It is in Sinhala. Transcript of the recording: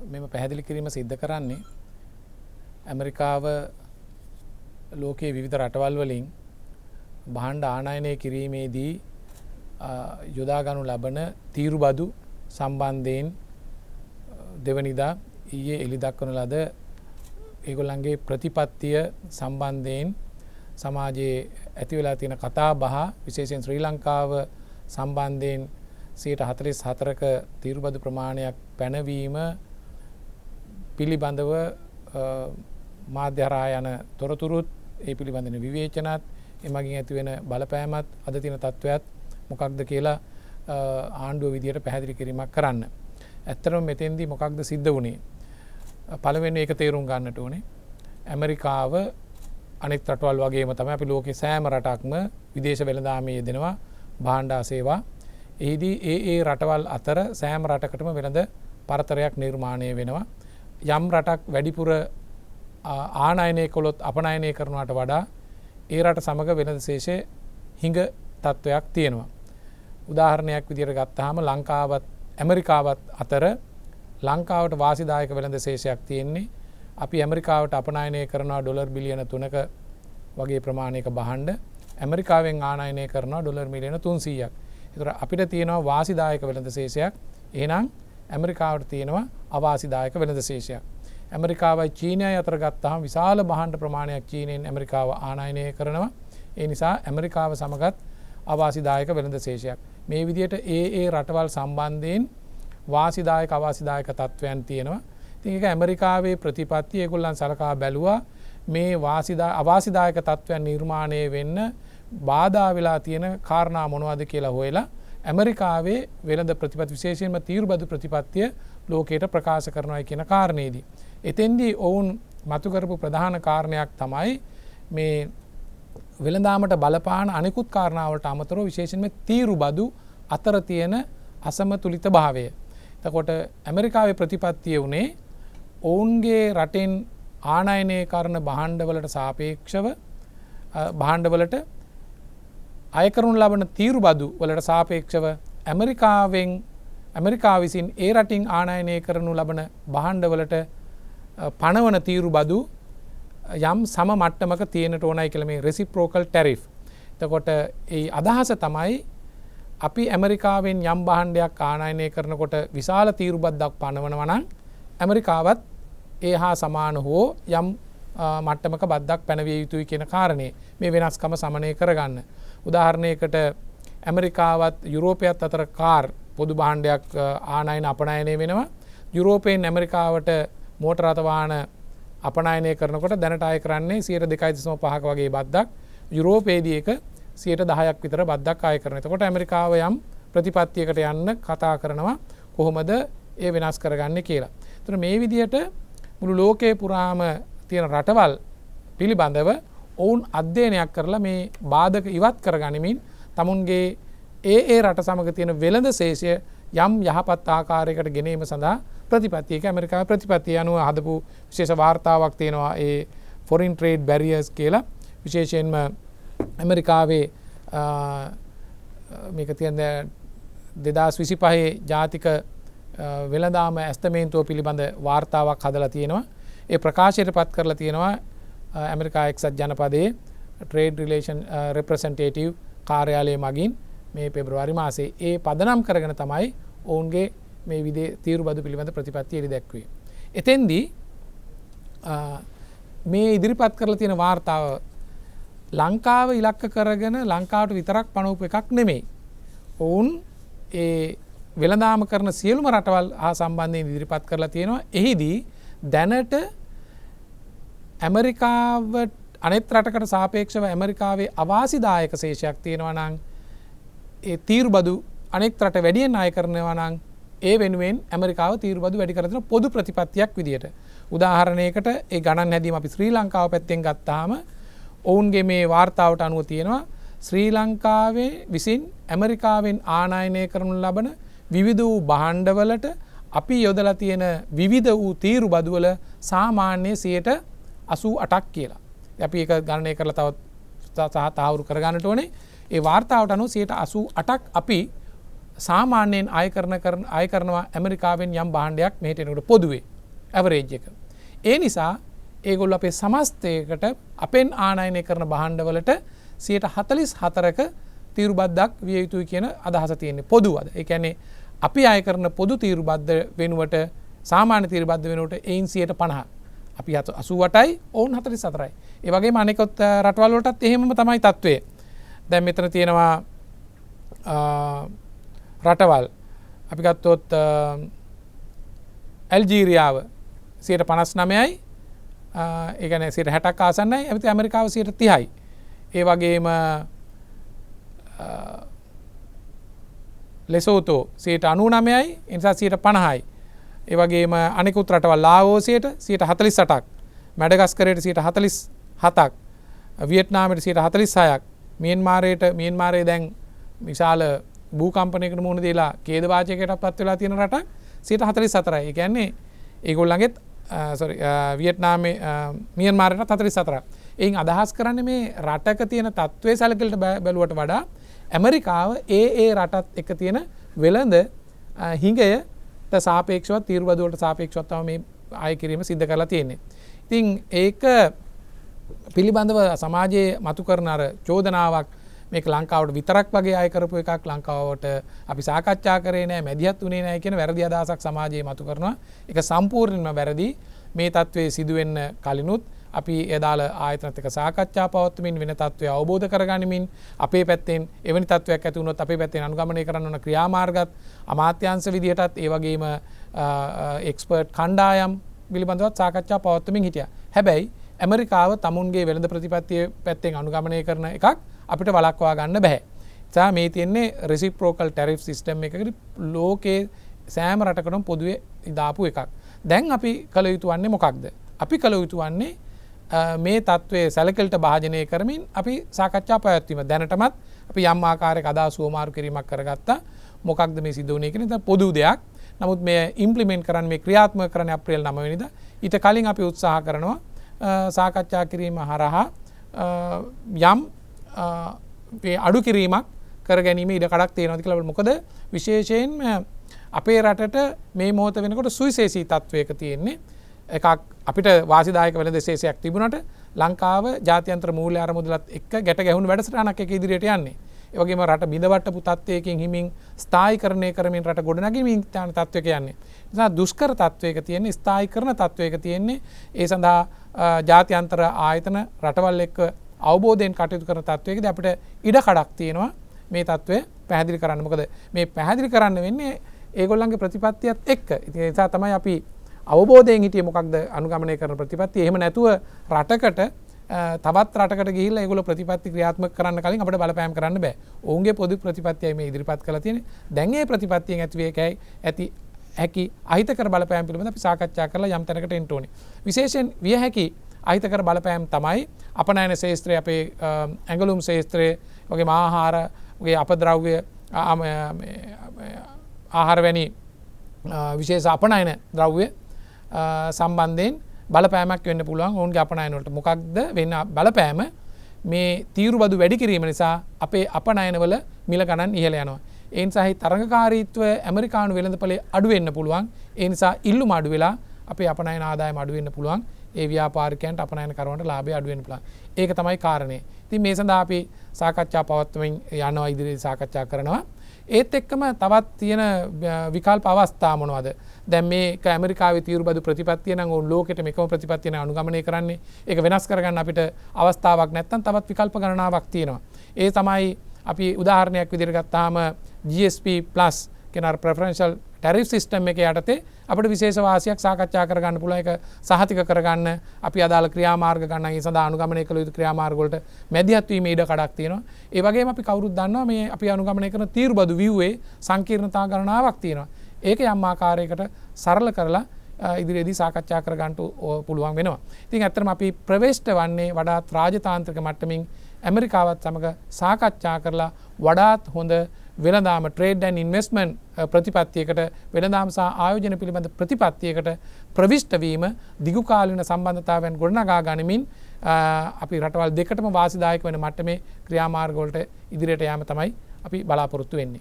මෙම පැහැදිලි කිරීම සිද්ධ කරන්නේ ඇමරිකාව ලෝකයේ විවිධ රටවල් වලින් භාණ්ඩ ආනයනය කිරීමේදී යොදාගනු ලබන තීරුබදු සම්බන්ධයෙන් දෙවනිදා ඊයේ එළි දක්වන ලද ඒගොල්ලන්ගේ ප්‍රතිපත්තිය සම්බන්ධයෙන් සමාජයේ ඇති වෙලා තියෙන කතා බහ විශේෂයෙන් ශ්‍රී ලංකාව සම්බන්ධයෙන් 44ක තීරුබදු ප්‍රමාණයක් පැනවීම පිළිබඳව මාධ්‍ය හරහා යන තොරතුරුත් ඒ පිළිබඳව විවේචනත් එමගින් ඇති වෙන බලපෑමත් අද තියෙන තත්ත්වයක් මොකක්ද කියලා ආණ්ඩුව විදියට පැහැදිලි කිරීමක් කරන්න. ඇත්තටම මෙතෙන්දී මොකක්ද සිද්ධ වුණේ? පළවෙනි එක තේරුම් ගන්නට ඕනේ. ඇමරිකාව අනෙක් රටවල් වගේම තමයි අපි ලෝකේ සෑම රටක්ම විදේශ වෙළඳාමේ යෙදෙනවා භාණ්ඩ සේවා. එහිදී ඒ රටවල් අතර සෑම රටකටම වෙළඳ පරතරයක් නිර්මාණය වෙනවා. යම් රටක් වැඩිපුර ආනයනය කළොත් අපනයනය කරනවට වඩා ඒ රට සමග වෙළඳ ශේෂය හිඟ තත්ත්වයක් තියෙනවා. උදාහරණයක් විදිහට ගත්තාම ලංකාවත් ඇමරිකාවත් අතර ලංකාවට වාසිදායක වෙළඳ ශේෂයක් තියෙන්නේ. අපි ඇමරිකාවට අපනයනය කරනවා ඩොලර් බිලියන 3ක වගේ ප්‍රමාණයක භාණ්ඩ. ඇමරිකාවෙන් ආනයනය කරනවා ඩොලර් මිලියන 300ක්. ඒතර අපිට තියෙනවා වාසිදායක වෙළඳ ශේෂයක්. එහෙනම් ඇමරිකාවට තියෙනවා අවාසිදායක වෙළඳ ශේෂයක්. ඇමරිකාවයි චීනයයි අතර ගත්තාම විශාල භාණ්ඩ ප්‍රමාණයක් චීනයෙන් ඇමරිකාව ආනයනය කරනවා. ඒ නිසා ඇමරිකාව සමගත් අවාසිදායක වෙළඳ ශේෂයක්. මේ විදිහට ඒ රටවල් සම්බන්ධයෙන් වාසිදායක අවාසිදායක තත්ත්වයන් තියෙනවා. ඉතින් ඒක ඇමරිකාවේ ප්‍රතිපත්තිය ඒගොල්ලන් සලකා බැලුවා මේ අවාසිදායක තත්ත්වයන් නිර්මාණය වෙන්න බාධා වෙලා තියෙන කාරණා මොනවද කියලා හොයලා ඇමරිකාවේ වෙළඳ ප්‍රතිපත්ති විශේෂයෙන්ම තීරුබදු ප්‍රතිපත්තිය ලෝකයට ප්‍රකාශ කරනවා කියන කාරණේදී. එතෙන්දී ඔවුන් මතු කරපු ප්‍රධාන කාරණයක් තමයි මේ වෙළඳාමට බලපාන අනිකුත් කාරණාවලට අමතරව විශේෂයෙන්ම තීරුබදු අතර තියෙන අසමතුලිත භාවය. එතකොට ඇමරිකාවේ ප්‍රතිපත්තිය උනේ ඔවුන්ගේ රටෙන් ආනයනය කරන භාණ්ඩවලට සාපේක්ෂව භාණ්ඩවලට අය කරනු ලබන තීරුබදු වලට සාපේක්ෂව ඇමරිකාව විසින් ඒ රටින් ආනයනය කරනු ලබන භාණ්ඩවලට පනවන තීරුබදු යම් සම මට්ටමක තියෙනට ඕනයි කියලා මේ රෙසිප්‍රෝකල් ටැරිෆ්. එතකොට ඒ අදහස තමයි අපි ඇමරිකාවෙන් යම් භාණ්ඩයක් ආනයනය කරනකොට විශාල තීරුබද්දක් පනවනවා නම් ඇමරිකාවත් ඒ හා සමාන හෝ යම් මට්ටමක බද්දක් පැනවිය යුතුයි කියන කාරණේ මේ වෙනස්කම සමනය කරගන්න. උදාහරණයකට ඇමරිකාවත් යුරෝපයත් අතර කාර් පොදු භාණ්ඩයක් ආනයන අපනයනය වෙනවා. යුරෝපයෙන් ඇමරිකාවට මෝටර රථ වාහන අපනයනය කරනකොට දැනට අය කරන්නේ 2.5% වගේ බද්දක්. යුරෝපයේදී ඒක 10% විතර බද්දක් අය කරනවා. එතකොට ඇමරිකාව යම් ප්‍රතිපත්තියකට යන්න කතා කරනවා කොහොමද ඒ වෙනස් කරගන්නේ කියලා. එතකොට මේ විදිහට මුළු ලෝකේ පුරාම තියෙන රටවල් පිළිබඳව ඔවුන් අධ්‍යයනයක් කරලා මේ බාධක ඉවත් කරගනිමින් තමුන්ගේ ඒ රට සමග තියෙන වෙළඳ ශේෂය යම් යහපත් ආකාරයකට ගෙනීම සඳහා ප්‍රතිපත්තියක ඇමරිකාවේ ප්‍රතිපත්තිය අනුව හදපු විශේෂ වාර්තාවක් තියෙනවා ඒ foreign trade barriers කියලා. විශේෂයෙන්ම ඇමරිකාවේ මේක තියෙන 2025 ජාතික වෙළඳාම ඇස්තමේන්තුව පිළිබඳ වාර්තාවක් හදලා තියෙනවා. ඒ ප්‍රකාශයට පත් කරලා තියෙනවා ඇමරිකා එක්සත් ජනපදයේ ට්‍රේඩ් රිලේෂන් රෙප්‍රසන්ටේටිව් කාර්යාලය මගින් මේ පෙබ්‍රවාරි මාසේ ඒ පදනම් කරගෙන තමයි ඔවුන්ගේ මේ තීරුබදු පිළිබඳ ප්‍රතිපත්තිය එළි දැක්වේ. එතෙන්දී මේ ඉදිරිපත් කරලා තියෙන වාර්තාව ලංකාව ඉලක්ක කරගෙන ලංකාවට විතරක් පනවපු එකක් නෙමෙයි. ඔවුන් ඒ වෙළඳාම කරන සියලුම රටවල් හා සම්බන්ධයෙන් ඉදිරිපත් කරලා තියෙනවා. එහිදී දැනට ඇමරිකාවට අනෙත් රටකට සාපේක්ෂව ඇමරිකාවේ අවාසිදායක ශේෂයක් තියෙනවා නම් ඒ තීරුබදු අනෙක් රට වැඩියෙන් අය කරනවා නම් ඒ වෙනුවෙන් ඇමරිකාව තීරුබදු වැඩි කර දෙන පොදු ප්‍රතිපත්තියක් විදියට. උදාහරණයකට ඒ ගණන් හැදීම අපි ශ්‍රී ලංකාව පැත්තෙන් ගත්තාම ඔවුන්ගේ මේ වාර්තාවට අනුව තියෙනවා ශ්‍රී ලංකාවේ විසින් ඇමරිකාවෙන් ආනයනය කරනු ලබන විවිධ වූ භාණ්ඩවලට අපි යොදලා තියෙන විවිධ වූ තීරුබදුවල සාමාන්‍ය 88ක් කියලා. අපි ඒක ගණනය කරලා තව තහවුරු කරගන්නට ඕනේ. ඒ වාර්තාවට අනුව 88ක් අපි සාමාන්‍යයෙන් අය කරනවා ඇමරිකාවෙන් යම් භාණ්ඩයක් මෙහෙට එනකොට පොදුවේ ඇවරේජ් එක. ඒ නිසා ඒගොල්ලෝ අපේ සමස්තයකට අපෙන් ආනයනය කරන භාණ්ඩවලට 44%ක තීරු බද්දක් විය යුතුයි කියන අදහස තියෙන්නේ පොදුවද. ඒ කියන්නේ අපි අය කරන පොදු තීරු බද්ද වෙනුවට සාමාන්‍ය තීරු බද්ද වෙනුවට එයින් 50%. අපි 88යි ඔවුන් 44යි. ඒ වගේම අනෙකුත් රටවල් වලටත් එහෙමම තමයි තත්ත්වය. දැන් මෙතන තියෙනවා රටවල් අපි ගත්තොත් ඇල්ජීරියාව 59යි ඒ කියන්නේ 60ක් ආසන්නයි. ඇමරිකාව 30යි. ඒ වගේම ලෙසෝතෝ 99යි. ඒ නිසා 50යි. ඒ වගේම අනෙකුත් රටවල් ලාවෝසයට 48ක්, මැඩගස්කරයට 47ක්, වියට්නාමයට 46ක්, මියන්මාරයේ දැන් විශාල භූකම්පනයකට මුහුණ දීලා ඛේදවාචකයකට පත් වෙලා තියෙන රටක් 44යි. ඒ කියන්නේ ඒගොල්ලන්ගෙත් වියට්නාමයේ මියන්මාරයට 44ක්. එයින් අදහස් කරන්නේ මේ රටක තියෙන තත්ත්වයේ සැලකිලිට බැලුවට වඩා ඇමරිකාව ඒ රටත් එක්ක තියෙන වෙළඳ හිඟයට සාපේක්ෂව තීරු බදු වලට සාපේක්ෂව තමයි මේ ආය කිරීම සිද්ධ කරලා තියෙන්නේ. ඉතින් ඒක පිළිබඳව සමාජයේ මතු කරන අර චෝදනාවක් මේක ලංකාවට විතරක් වගේ අය කරපු එකක්, ලංකාවට අපි සාකච්ඡා කරේ නැහැ, මැදිහත් වුණේ නැහැ කියන වැරදි අදහසක් සමාජයේ මතු කරනවා. ඒක සම්පූර්ණයෙන්ම වැරදි. මේ තත්ත්වයේ සිදුවෙන්න කලිනුත් අපි එදාල ආයතනත් එක්ක සාකච්ඡා පවත්වමින් වෙන තත්ත්වය අවබෝධ කරගනිමින් අපේ පැත්තෙන් එවැනි තත්ත්වයක් ඇති වුණොත් අපේ පැත්තෙන් අනුගමනය කරන්න ඕන ක්‍රියාමාර්ගත් අමාත්‍යාංශ විදියටත් ඒ වගේම එක්ස්පර්ට් කණ්ඩායම් පිළිබඳවත් සාකච්ඡා පවත්වමින් හිටියා. හැබැයි ඇමරිකාව තමුන්ගේ වෙළඳ ප්‍රතිපත්තිය පැත්තෙන් අනුගමනය කරන එකක් අපිට වළක්වා ගන්න බෑ. ඒ මේ තියෙන්නේ රෙසිප්‍රෝකල් ටැරිෆ් සිස්ටම් එකකට ලෝකයේ සෑම රටකටම පොදුවේ දාපු එකක්. දැන් අපි කළ යුතු වන්නේ මොකක්ද? අපි කළ යුතු වන්නේ මේ තත්ත්වයේ සැලකිලිට භාජනය කරමින් අපි සාකච්ඡා පැවැත්වීම. දැනටමත් අපි යම් ආකාරයක අදහස් වමාරු කිරීමක් කරගත්තා. මොකක්ද මේ සිදු වුණේ කියන එක පොදු දෙයක්. නමුත් මේ ඉම්ප්ලිමන්ට් කරන්න, මේ ක්‍රියාත්මක කරන්න අප්‍රේල් 9 වෙනිදා. ඊට කලින් අපි උත්සාහ කරනවා සාකච්ඡා කිරීම හරහා යම් අඩු කිරීමක් කර ගැනීම ඉඩකඩක් තියෙනවද කියලා. මොකද විශේෂයෙන්ම අපේ රටට මේ මොහොත වෙනකොට සුවිශේෂී තත්වයක තියෙන්නේ. එකක් අපිට වාසිදායක වෙළඳ විශේෂයක් තිබුණාට ලංකාව ජාත්‍යන්තර මූල්‍ය අරමුදලත් එක්ක ගැට ගැහුණු වැඩසටහනක් එක ඉදිරියට යන්නේ. ඒ වගේම රට බිඳවට්ටපු තත්වයකින් හිමින් ස්ථායීකරණය කරමින් රට ගොඩනැගීමේ යන තත්වයක යන්නේ. ඒ නිසා දුෂ්කර තත්වයක තියෙන්නේ, ස්ථායීකරණ තත්වයක තියෙන්නේ. ඒ සඳහා ජාත්‍යන්තර ආයතන රටවල් එක්ක අවබෝධයෙන් කටයුතු කරන තත්වයකදී අපිට ඉඩකඩක් තියෙනවා මේ තත්වය පැහැදිලි කරන්න. මොකද මේ පැහැදිලි කරන්න වෙන්නේ ඒගොල්ලන්ගේ ප්‍රතිපත්තියත් එක්ක. ඉතින් ඒ නිසා තමයි අපි අවබෝධයෙන් හිටියේ මොකක්ද අනුගමනය කරන ප්‍රතිපත්තිය. එහෙම නැතුව රටකට තවත් රටකට ගිහිල්ලා ඒගොල්ලෝ ප්‍රතිපත්ති ක්‍රියාත්මක කරන්න කලින් අපිට බලපෑම් කරන්න බෑ. ඔවුන්ගේ පොදු ප්‍රතිපත්තියයි මේ ඉදිරිපත් කරලා තියෙන්නේ. දැන් මේ ප්‍රතිපත්තියෙන් ඇති හැකි අහිතකර බලපෑම් පිළිබඳව අපි සාකච්ඡා කරලා යම් තැනකට එන්න ඕනේ. විශේෂයෙන් විය හැකි අහිතකර බලපෑම් තමයි අපනයන ශේත්‍රයේ අපේ ඇඟලුම් ශේත්‍රයේ වගේ ආහාර වගේ අපද්‍රව්‍ය ආහාර වැනි විශේෂ අපනයන ද්‍රව්‍ය සම්බන්ධයෙන් බලපෑමක් වෙන්න පුළුවන් ඔවුන්ගේ අපනයන වලට. මොකක්ද වෙන බලපෑම? මේ තීරු බදු වැඩි කිරීම නිසා අපේ අපනයනවල මිල ගණන් ඉහළ යනවා. ඒ නිසා තරඟකාරීත්වය ඇමරිකානු වෙළඳපොලේ අඩු වෙන්න පුළුවන්. ඒ නිසා ඉල්ලුම අඩු වෙලා අපේ අපනයන ආදායම අඩු වෙන්න පුළුවන්. ඒ ව්‍යාපාරිකයන්ට අපනයන කරවන්ට ලාභය අඩු වෙන්න පුළුවන්. ඒක තමයි කාරණේ. ඉතින් මේ සඳහා අපි සාකච්ඡා පවත්වමින් යනවා, ඉදිරියට සාකච්ඡා කරනවා. ඒත් එක්කම තවත් තියෙන විකල්ප අවස්ථා මොනවද? දැන් මේක ඇමරිකාවේ තීරු බදු ප්‍රතිපත්තිය නම් ඕන ලෝකෙට මේකම ප්‍රතිපත්තිය නම් අනුගමනය කරන්නේ. ඒක වෙනස් කරගන්න අපිට අවස්ථාවක් නැත්නම් තවත් විකල්ප ගණනාවක් තියෙනවා. ඒ තමයි අපි උදාහරණයක් විදිහට ගත්තාම GSP+ කියන preferential tariff system එක යටතේ අපිට විශේෂ වාසියක් සාකච්ඡා කරගන්න පුළුවන්. ඒක සහතික කරගන්න අපි අදාළ ක්‍රියාමාර්ග ගන්න, ඒ සඳහා අනුගමනය කළ යුතු ක්‍රියාමාර්ග වලට මැදිහත් වීමේ ඉඩ කඩක් තියෙනවා. ඒ වගේම අපි කවුරුත් දන්නවා මේ අපි අනුගමනය කරන තීරු බදු ව්‍යුවේ සංකීර්ණතා ගණනාවක් තියෙනවා. ඒක යම් ආකාරයකට සරල කරලා ඉදිරියේදී සාකච්ඡා කරගන්න පුළුවන් වෙනවා. ඉතින් ඇත්තටම අපි ප්‍රවේශට වන්නේ වඩාත් රාජතාන්ත්‍රික මට්ටමින් ඇමරිකාවත් සමග සාකච්ඡා කරලා වඩාත් හොඳ වෙළඳාම ට්‍රේඩ් ඇන්ඩ් ඉන්වෙස්ට්මන්ට් ප්‍රතිපත්තියකට, වෙළඳාම සහ ආයෝජන පිළිබඳ ප්‍රතිපත්තියකට ප්‍රවිෂ්ඨ වීම, දිගුකාලීන සම්බන්ධතාවයන් ගොඩනගා ගනිමින් අපි රටවල් දෙකටම වාසිදායක වෙන මට්ටමේ ක්‍රියාමාර්ග වලට ඉදිරියට යාම තමයි අපි බලාපොරොත්තු වෙන්නේ.